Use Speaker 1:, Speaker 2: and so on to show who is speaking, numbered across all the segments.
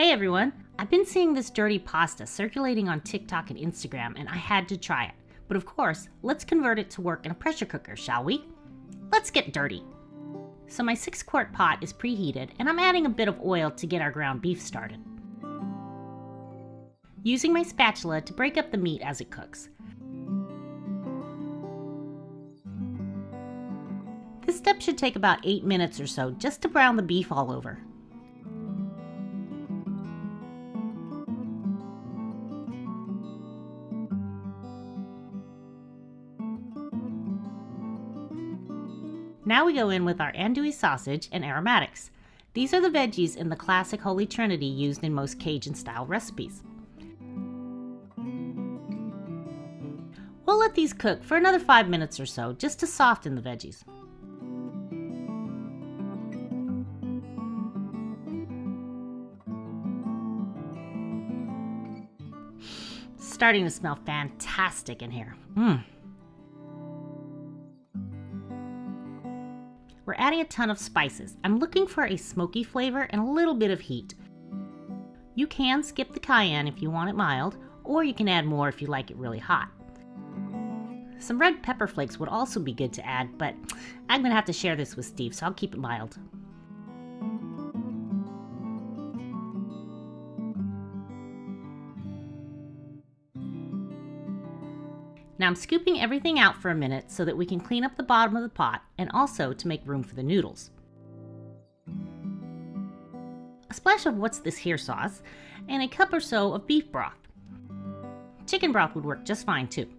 Speaker 1: Hey everyone! I've been seeing this dirty pasta circulating on TikTok and Instagram, and I had to try it. But of course, let's convert it to work in a pressure cooker, shall we? Let's get dirty. So my 6-quart pot is preheated, and I'm adding a bit of oil to get our ground beef started. Using my spatula to break up the meat as it cooks. This step should take about 8 minutes or so just to brown the beef all over. Now we go in with our andouille sausage and aromatics. These are the veggies in the classic Holy Trinity used in most Cajun-style recipes. We'll let these cook for another 5 minutes or so just to soften the veggies. Starting to smell fantastic in here. We're adding a ton of spices. I'm looking for a smoky flavor and a little bit of heat. You can skip the cayenne if you want it mild, or you can add more if you like it really hot. Some red pepper flakes would also be good to add, but I'm going to have to share this with Steve, so I'll keep it mild. Now I'm scooping everything out for a minute so that we can clean up the bottom of the pot and also to make room for the noodles. A splash of what's this here sauce and a cup or so of beef broth. Chicken broth would work just fine too.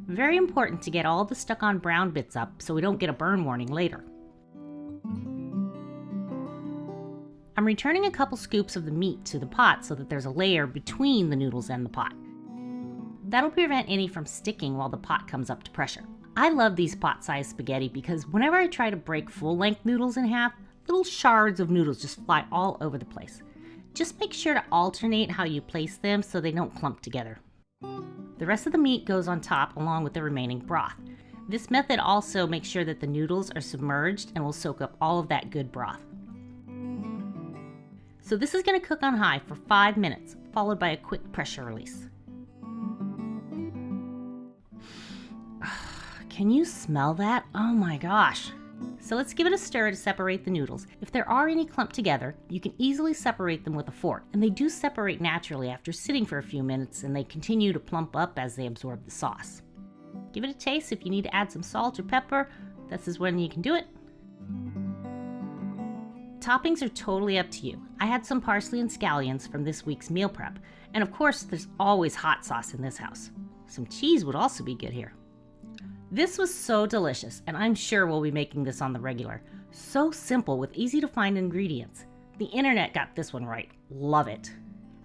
Speaker 1: Very important to get all the stuck on brown bits up so we don't get a burn warning later. I'm returning a couple scoops of the meat to the pot so that there's a layer between the noodles and the pot. That'll prevent any from sticking while the pot comes up to pressure. I love these pot-sized spaghetti because whenever I try to break full-length noodles in half, little shards of noodles just fly all over the place. Just make sure to alternate how you place them so they don't clump together. The rest of the meat goes on top along with the remaining broth. This method also makes sure that the noodles are submerged and will soak up all of that good broth. So this is going to cook on high for 5 minutes, followed by a quick pressure release. Can you smell that? Oh my gosh. So let's give it a stir to separate the noodles. If there are any clumped together, you can easily separate them with a fork. And they do separate naturally after sitting for a few minutes, and they continue to plump up as they absorb the sauce. Give it a taste. If you need to add some salt or pepper, this is when you can do it. Toppings are totally up to you. I had some parsley and scallions from this week's meal prep. And of course, there's always hot sauce in this house. Some cheese would also be good here. This was so delicious, and I'm sure we'll be making this on the regular. So simple with easy to find ingredients. The internet got this one right. Love it.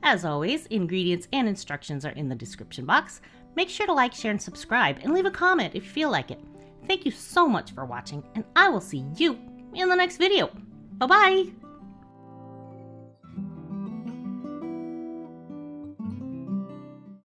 Speaker 1: As always, ingredients and instructions are in the description box. Make sure to like, share, and subscribe, and leave a comment if you feel like it. Thank you so much for watching, and I will see you in the next video. Bye-bye!